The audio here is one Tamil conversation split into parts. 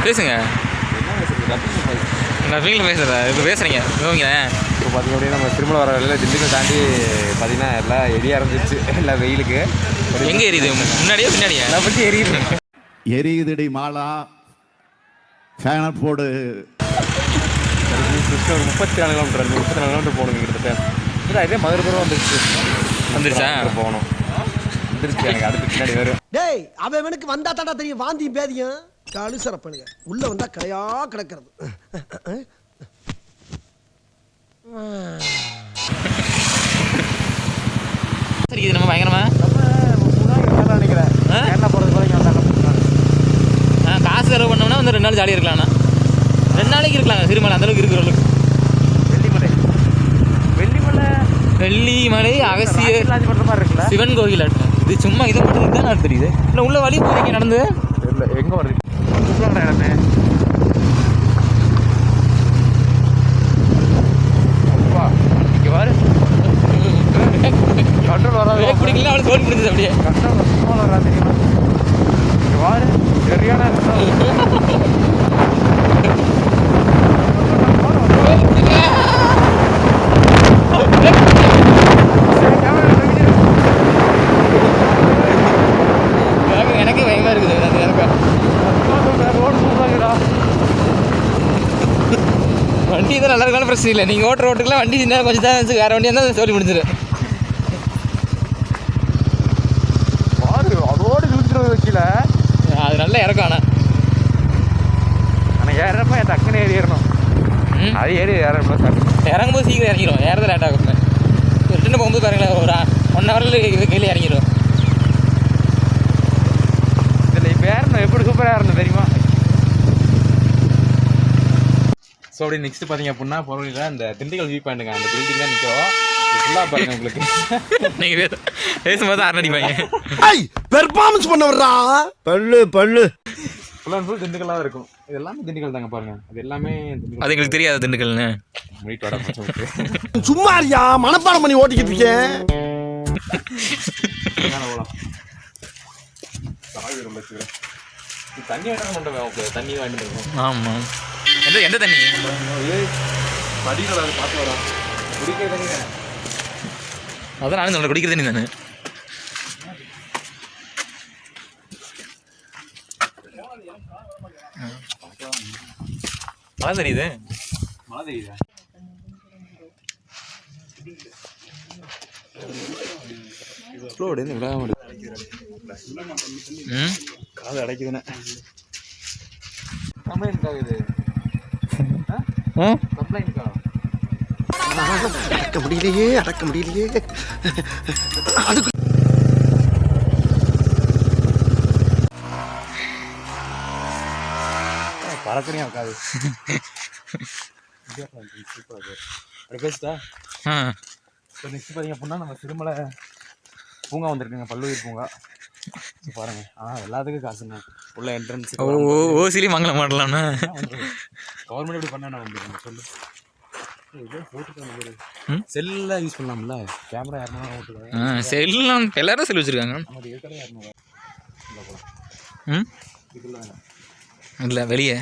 பேசுங்க. ரஃபிங்கில் பேசுகிறதா? இப்போ பேசுகிறீங்க ஓகேங்களேன். இப்போ பார்த்திங்க அப்படின்னா நம்ம திருமலை வர வேலையில் திண்டுக்கல் தாண்டி பார்த்திங்கன்னா எல்லாம் எரிய ஆரம்பிச்சிருச்சு. எல்லாம் வெயிலுக்கு எங்கே எரியுது? முன்னாடியே பின்னாடியா? நான் பற்றி எரியுது. எரியுதுடி மாலா ஃபேனை போடு. ஒரு 34 கிலோமீட்டர் 34 கிலோமீட்டர் போகணும் கிட்டத்தட்ட. இதே மதுரைபுரம் வந்துருச்சா? போகணும். வந்துருச்சு. எனக்கு அடுத்து பின்னாடி வரும். டேய் அவனுக்கு வந்தா தாண்டா தெரியும் வாந்தியும் பேதியும். கழுசரப்பனுங்க உள்ள வந்தா கரையா கிடக்கிறது. சரி இது நம்ம பயங்கரமா நினைக்கிறேன் கேரளா போகிறது காசு செலவு பண்ணோம்னா வந்து 2 நாள் ஜாலியாக இருக்கலாம்ண்ணா. 2 நாளைக்கு இருக்கலாங்க. சிறுமலை அந்தளவுக்கு இருக்கிற அளவுக்கு. வெள்ளிமலை அகசியர் சிவன் கோவில் இது சும்மா இதை மட்டும் தான் நான் தெரியுது. இல்லை உள்ள வழி போகிறீங்க நடந்து இல்லை எங்கே வருது இடமே அப்பா இங்கே வாரு கண்ட்ரோல் வராது. பிடிக்கல அவளுக்கு தோல் பிடிச்சது அப்படியே கண்ட்ரோல் வராது தெரியுமா? இங்கே வாரு சரியான எனக்கே பயமா இருக்குது. வண்டி தான் நல்லா இருக்கான பிரச்சனை இல்லை. நீங்கள் ஓட்டுற ரோட்டுக்குலாம் வண்டி சின்ன கொஞ்சம் தான் வேறு வண்டியாக இருந்தால் சொல்லி முடிஞ்சிடும். அதோடு இழுத்துறது வைக்கல. அது நல்லா இறக்கும். ஆனால் ஏறப்ப என் டக்குன்னு ஏறிடணும். அது ஏறி ஏறப்ப சார் இறங்கும்போது சீக்கிரம் இறங்கிடும். ஏறது லேட் ஆகும். ரிட்டர்னு போகும்போது பாருங்களேன் ஒரு 1 ஹவரில் இது கையில் இறங்கிடும். இதில் இப்போ ஏறணும் எப்படி சூப்பராக ஏறணும் தெரியுமா? ஸோ அப்படி நெக்ஸ்ட் பார்த்தீங்க அப்படின்னா பொருளில் இந்த திண்டுக்கல் வியூ பாயிண்ட்டுங்க. அந்த பில்டிங் தான் நிற்கும். ஃபுல்லாக பாருங்க உங்களுக்கு. நீங்கள் பேசும்போது அடிப்பாங்க. பெர்ஃபார்மன்ஸ் பண்ண வர்றா பல்லு ஃபுல் அண்ட் ஃபுல் திண்டுக்கல்லாக தான் இருக்கும். இது எல்லாமே திண்டுக்கல் தாங்க பாருங்க. அது எல்லாமே அது எங்களுக்கு தெரியாது திண்டுக்கல்னு. சும்மா இருக்கியா மனப்பாடம் பண்ணி ஓட்டிக்கிட்டு இருக்கேன். தண்ணி வேண்டாம் பண்ணுறேன். தண்ணி வாங்கிட்டு இருக்கோம். ஆமாம். எந்த தண்ணி? படிக்கல அது பார்த்து வரா குடிக்கிற தண்ணி தானே. அதான் நானும் சொல்கிறேன் குடிக்கிற தண்ணி தானே. மழை தெரியுது. மழை தெரியுதா? காது அடைக்குதுண்ணே. கம்ப்ளைண்ட்காக இது கம்ப்ளைண்ட்கா அடக்க முடியலையே. அதுக்கு பறக்கறையும் இருக்காது. அப்படி பேசுதா? இப்போ நெக்ஸ்ட் பார்த்தீங்க அப்படின்னா நம்ம திருமலை பூங்கா வந்துருக்குங்க. பல்லுயிர் பூங்கா பாருங்க. எல்லாத்துக்கும் காசுங்க. உள்ள என்ட்ரன்ஸ் ஓசிலி மங்கள மாடலாம்ண்ணா. கவர்மெண்ட் எப்படி பண்ணா வந்துருங்க சொல்லு. செல்லில் யூஸ் பண்ணலாம்ல. கேமரா யாருன்னா ஓட்டுக்காங்க. செல்லாம் எல்லாரும் செல் வச்சுருக்காங்க. இல்லை வெளியே.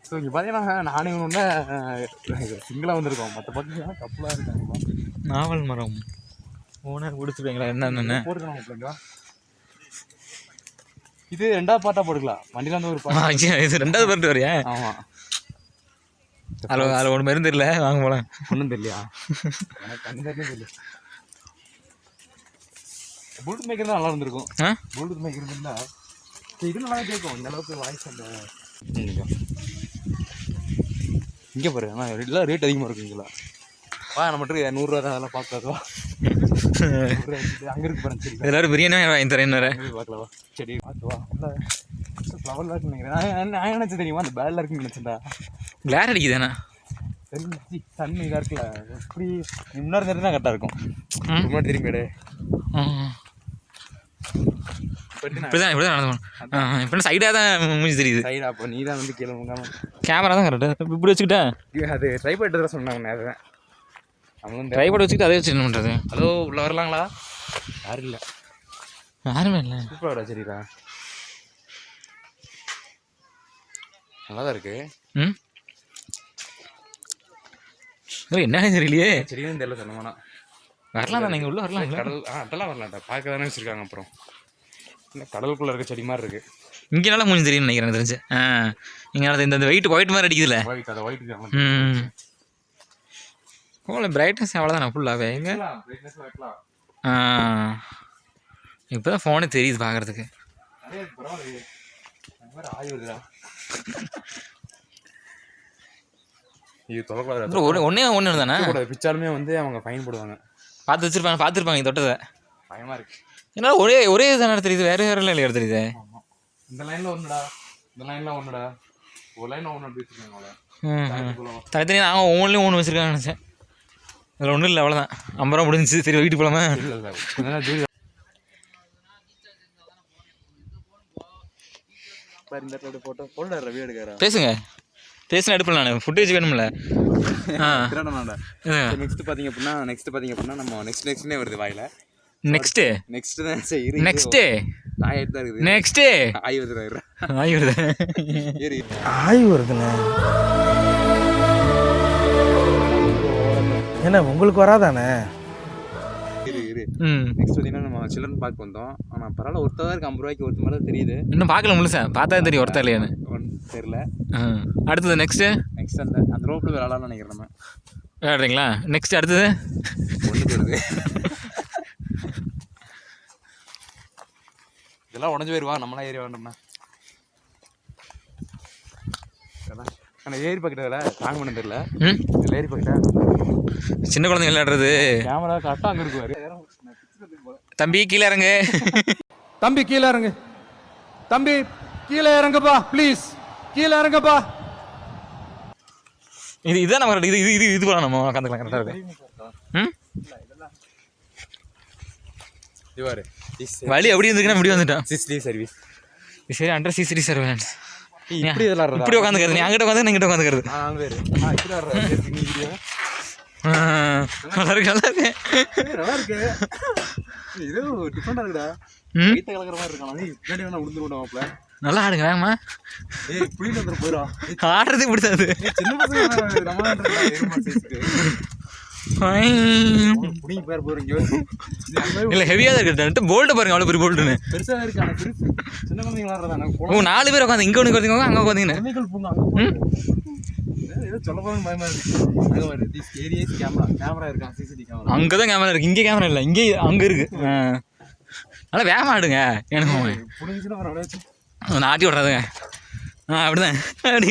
ஸோ இங்கே பார்த்தீங்கன்னா நானே ஒன்று சிங்கிளாக வந்திருக்கோம். மற்ற பார்த்தீங்கன்னா கப்பலாக இருக்காங்க. நாவல் மரம் ஓனர் பிடிச்சிருக்கீங்களா? என்னென்ன போட்டுக்கலாம் பிள்ளைங்க. இது 2வது பாட்டாக போட்டுக்கலாம். வண்டியில் வந்து ஒரு பாட்டு. இது 2வது பாட்டு வரையா? ஆமாம். அதில் ஒன்று மருந்து இல்லை. வாங்க போகலாம். ஒன்றும் தெரியலையா? எனக்கு அந்த தெரியல. ப்ளூடூத் மேக்கர் தான் நல்லா இருந்திருக்கும். ப்ளூடூத் மேக்கர் இருந்தால் இது நல்லா கேட்கும். இந்த அளவுக்கு வாய்ஸ் அந்த இங்கே பாரு. ஆனால் எல்லாம் ரேட் அதிகமாக இருக்குங்களா? நம்மட்டு 100 ரூபா தான். அதெல்லாம் பார்க்காதவா? அங்கே இருக்கு பாருங்க. சரி எல்லாரும் பிரியாணி வாங்கி தரேன். பார்க்கலவா? சரி பார்த்துவா. இல்லை ஃப்ளவரில் இருக்குன்னு நினைக்கிறேன். நான் நினச்சி தெரியுமா அந்த பேடில் இருக்குன்னு நினச்சேன்டா. கிளார் அடிக்குதாண்ணா. தண்ணி இதாக இருக்குல்ல. இப்படி முன்னாடி நேரம் தான் கரெக்டாக இருக்கும். முன்னாடி திரும்பிடு. இப்படிதான் சைடாக தான் மூஞ்சி தெரியுது. சைடா அப்போ நீ தான் வந்து கீழே முங்காமல். கேமரா தான் கரெக்டாக இப்படி வச்சுக்கிட்டேன். அது ட்ரைபாட் தான் சொன்னாங்க. அதுதான் நம்மளும் ட்ரைபாட் வச்சுக்கிட்டு அதே வச்சு என்ன பண்ணுறது? ஹலோ உள்ள வரலாங்களா? யாரும் இல்லை. யாருமே இல்லை. சூப்பராக சரிடா, நல்லா தான் இருக்கு. ம் என்ன தெரியலையே, சரின்னு தெரியல சொன்னோம்னா. வரலாம் தான், நீங்கள் உள்ளே வரலாம். கடல் அதெல்லாம் வரலாம்டா, பார்க்க தானே வச்சுருக்காங்க. அப்புறம் இல்லை கடலுக்குள்ளே இருக்க செடி மாதிரி இருக்குது. இங்கே நல்லா மூஞ்சி தெரியும்னு நினைக்கிறேன் தெரிஞ்சு. இங்கே இந்த வெயிட் ஒயிட் மாதிரி அடிக்குதுல்ல. அதை ஒயிட் ஓ பிரைட்னஸ் அவ்வளோதான் ஃபுல்லாகவே. எங்கே இப்போ தான் ஃபோனே தெரியுது பார்க்குறதுக்கு. ஒன்று தானே பிச்சாலுமே வந்து அவங்க ஃபைன் போடுவாங்க. பார்த்துருப்பாங்க தொட்டதை. பயமாக இருக்குது. ஏன்னா ஒரே தானே தெரியுது, வேறு இல்லையா தெரியுது. இந்த லைனில் ஒன்றுடா, இந்த லைனில் ஒன்றுடா, ஒரு லைனில் ஒன்று அப்படி வச்சுருக்காங்க. தனித்தனியாக நாங்கள் ஒவ்வொன்றிலையும் ஒன்று வச்சுருக்காங்கன்னு நினச்சேன். அதில் ஒன்றும் இல்லை, அவ்வளோதான். 50 ரூபா முடிஞ்சிச்சு. சரி வீட்டு போகலாமா? பேசுங்க, பேசுனா எடுப்பல. நான் ஃபுட்டேஜ் வேணும்ல. நெக்ஸ்ட் பார்த்தீங்க அப்படின்னா நம்ம நெக்ஸ்ட்னே வருது வாயில. நெக்ஸ்ட் தான் சரி. நெக்ஸ்ட் ஆயிட்டு தான் இருக்குது. நெக்ஸ்ட் ஆய் வருது. ஆய் வருதுண்ணே. என்ன உங்களுக்கு வராதானே? நெக்ஸ்ட் பார்த்தீங்கன்னா நம்ம சில்ட்ரன் பார்க் வந்தோம். ஆனால் பரவாயில்ல, ஒருத்தர் இருக்கு. 50 ரூபாய்க்கு ஒருத்த மாதிரி தெரியுது. இன்னும் பார்க்கல முழுசா, பார்த்தா தெரியும் ஒருத்தர் இல்லையான்னு தெரியல. அடுத்தது நெக்ஸ்ட் அந்த ரோப்பில் விளாடலாம்னு நினைக்கிறேன். நம்ம விளையாடுறீங்களா? நெக்ஸ்ட் அடுத்தது ஒன்று போயிருது. இதெல்லாம் உடஞ்சி போயிருவா, நம்மளாம் ஏறி வேண்டாம்னா. ஆனால் ஏறி பக்கிட்டதில்ல, தாங்க பண்ண தெரியல. ஏறி பக்கிட்டா சின்ன குழந்தைங்க விளையாடுறது. கேமரா கரெக்டாக அங்கே இருக்குவாரு. தம்பி கீழே இறங்கு, தம்பி கீழே இறங்கு, தம்பி கீழே இறங்குப்பா, ப்ளீஸ் கீழே இறங்குப்பா. இதுதான் நம்ம இது போகலாம், நம்ம உட்காந்துக்கலாம். கரெக்டாக இருக்கு. வழி எப்படி இருந்துக்குன்னா இப்படி வந்துட்டான். சிசிடி சர்வீஸ் சரி, அண்டர் சிசிடி சர்வேலன்ஸ். இப்படி இப்படி உட்காந்துக்கிறது, நீ அங்கிட்ட உட்காந்து நீங்கிட்ட உட்காந்துக்கிறது. நல்லா இருக்கு, நல்லா இருக்கு, நல்லா இருக்கு. இது டிஃபரெண்டா இருக்குடா. வீட்டை கலக்கிற மாதிரி இருக்கான். பின்னாடி வேணா உளுந்து விடுவாப்ல. நல்லா ஆடுங்க வேகமா. ஏய் புளியில வந்து போயிடும். ஆடுறதே பிடிச்சாது. சின்ன பசங்க நம்ம புடிங்கி பேர் போறீங்க. இல்லை ஹெவியாக தான் இருக்கு. போல்ட்டு பாருங்க, அவ்வளோ பெரிய போல்ட்டுன்னு. பெருசாக இருக்கு. ஆனால் பெருசு சின்ன குழந்தைங்க விளாட்றதானே. ஓ 4 பேர் உட்காந்து இங்கே ஒன்று உட்காந்துங்க, அங்கே உட்காந்தீங்கன்னு. ஏதோ சொல்ல போகணும் பயமா இருக்கு. அங்கே வருது திஸ் ஏரியாஸ் கேமரா இருக்கான், சிசிடி கேமரா. அங்கே தான் கேமரா இருக்குது, இங்கே கேமரா இல்லை, இங்கே அங்கே இருக்குது. நல்லா வேகமாக ஆடுங்க. எனக்கு புடிஞ்சுன்னா அப்புறம் அப்படியே நாட்டி விட்றாதுங்க. அப்படிதான் அப்படி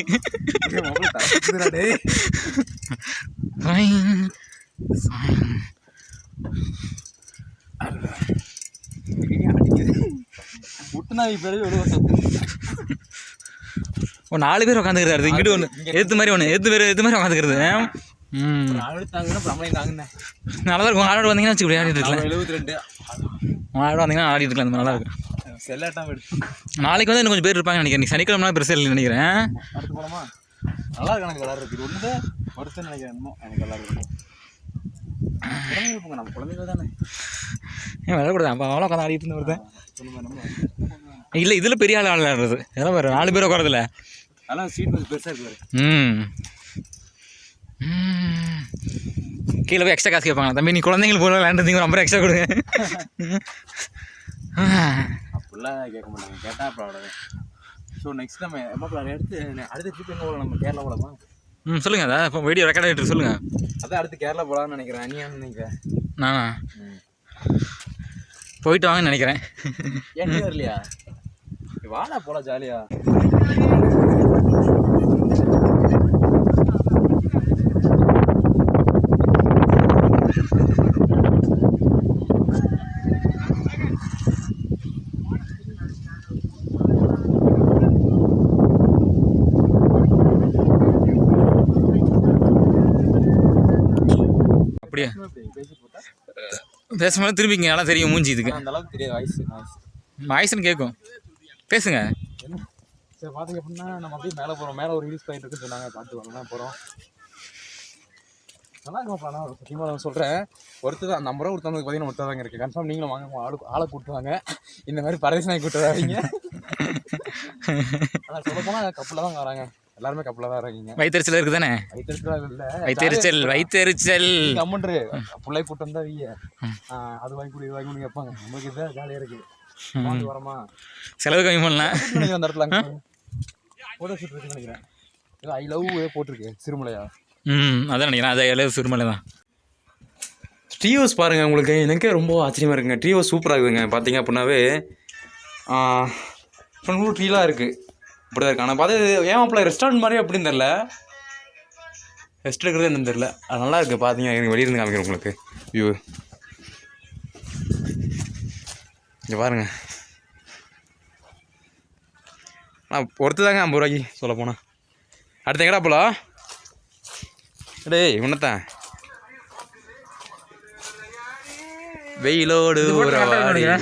ஒரு 4 பேர் உட்காந்துக்கிறது. இங்கிட்டு ஒன்று எது மாதிரி ஒன்று எது மாதிரி உட்காந்துக்கிறது. நல்லா தான் இருக்கும். ஆளோட வந்தீங்கன்னா வச்சு ஆடிட்டு இருக்கலாம். 72 ஆளோட வந்தீங்கன்னா ஆடிட்டு இருக்கலாம். அந்த நல்லா இருக்கும். செல்லாட்டம் எடுத்து நாளைக்கு வந்து இன்னும் கொஞ்சம் பேர் இருப்பாங்க நினைக்கிறேன். நீ சனிக்கிழமை பெருசாக இல்லை நினைக்கிறேன். அடுத்து போகலாமா? நல்லா இருக்கு. எனக்கு விளாட்றது இது ஒன்று வருஷம் நினைக்கிறேன். இன்னும் எனக்கு விளாட்றது குழந்தைங்க போங்க, நம்ம குழந்தைகள் தானே. ஏன் விளாடக்கூடாது? அப்போ அவ்வளோ உட்காந்து ஆடிட்டு இருந்து வருது. இல்லை இதில் பெரிய ஆள் விளையாடுறது. இதெல்லாம் வேறு 4 பேர் உட்காரதில்ல. அதெல்லாம் சீட் கொஞ்சம் பெருசாக இருக்குது. கீழே போய் எக்ஸ்ட்ரா காசு கேட்பாங்க. தம்பி நீ குழந்தைங்களுக்கு போல விளையாண்டுருந்தீங்க, ஒரு 50 எக்ஸ்ட்ரா கொடுங்க. அப்படிலாம் கேட்க மாட்டாங்க. கேட்டால் அப்புறம் அவ்வளோதான். ஸோ நெக்ஸ்ட் நம்ம எம்மா எடுத்து அடுத்த ட்ரிப் எங்கே போகலாம்? நம்ம கேரளா போகலாமா? சொல்லுங்கள். அதான் இப்போ வீடியோ ரெக்கார்ட் ஆகிட்டு சொல்லுங்கள். அதான் அடுத்து கேரளா போகலான்னு நினைக்கிறேன். அனியான்னு நினைக்கிறேன். நானா போயிட்டு வாங்கன்னு நினைக்கிறேன். ஏன் நீ வரலையா? வாடா போகலாம் ஜாலியா. அப்படியே பேசும்போது திரும்பிங்க. நல்லா தெரியும் மூஞ்சி. இதுக்கு அந்த அளவுக்கு தெரியாது. வாய்ஸ்ன்னு கேட்கும். பேசுங்க. சரி பார்த்தீங்க அப்படின்னா நம்ம அப்படியே மேலே போகிறோம். மேலே ஒரு ஹில்ஸ் பாயிண்ட் இருக்குன்னு சொன்னாங்க. பார்த்து வரலாம் போகிறோம். நல்லா இருக்குமாப்பா. நான் சத்தியமாக நான் சொல்கிறேன், ஒருத்தர் தான். அந்த 50 ரூபா கொடுத்தவங்களுக்கு பார்த்தீங்கன்னா ஒருத்தர் தாங்க இருக்குது. கன்ஃபார்ம் நீங்களும் வாங்க, ஆளை கூப்பிட்டு வாங்க. இந்த மாதிரி பரதேசி நாய் கூப்பிட்டு வராங்க. ஆனால் சொல்ல போனால் கப்பில் தான் வராங்க, எல்லாருமே கப்பில் தான் இருக்கீங்க. வயிற்றுச்சல் இருக்குது தானே? வயிற்றுச்சல் இல்லை, வயிற்றுச்சல் அம்மன்று பிள்ளை கூட்டம் தான் வீங்க. அது வாங்கி கொடு, இது வாங்கி கொடு கேட்பாங்க. நமக்கு இதுதான் ஜாலியாக இருக்குது. வாங்கி வரமா, செலவு கம்மி பண்ணலாம். அந்த இடத்துல ஃபோட்டோ ஷூட் இருக்குன்னு நினைக்கிறேன். ஏதோ ஐ லவ் போட்டிருக்கு சிறுமலையா. அதான் நினைக்கிறேன், அது எல்லாம் சிறுமலை தான். ட்ரீ ஹவுஸ் பாருங்கள், உங்களுக்கு எனக்கே ரொம்ப ஆச்சரியமாக இருக்குங்க. ட்ரீ ஹவுஸ் சூப்பராக இருக்குதுங்க. பார்த்தீங்க அப்படின்னாவே ஃபுல் ட்ரீலாம் இருக்குது, இப்படி தான் இருக்குது. ஆனால் பார்த்து ஏன் அப்பல ரெஸ்டாரண்ட் மாதிரி அப்படின்னு தெரில, ரெஸ்ட் எடுக்கிறது என்னன்னு தெரில. அது நல்லா இருக்குது. பார்த்தீங்க, எனக்கு வெளியிருந்து காமிக்கிறேன் உங்களுக்கு வியூ. இங்கே பாருங்கள், ஒருத்தர் தாங்க 50 ரூபாய்க்கு சொல்ல போனால். அடுத்த எங்கடா போலாம்? டேய் உன்னத்தான் வெயிலோடு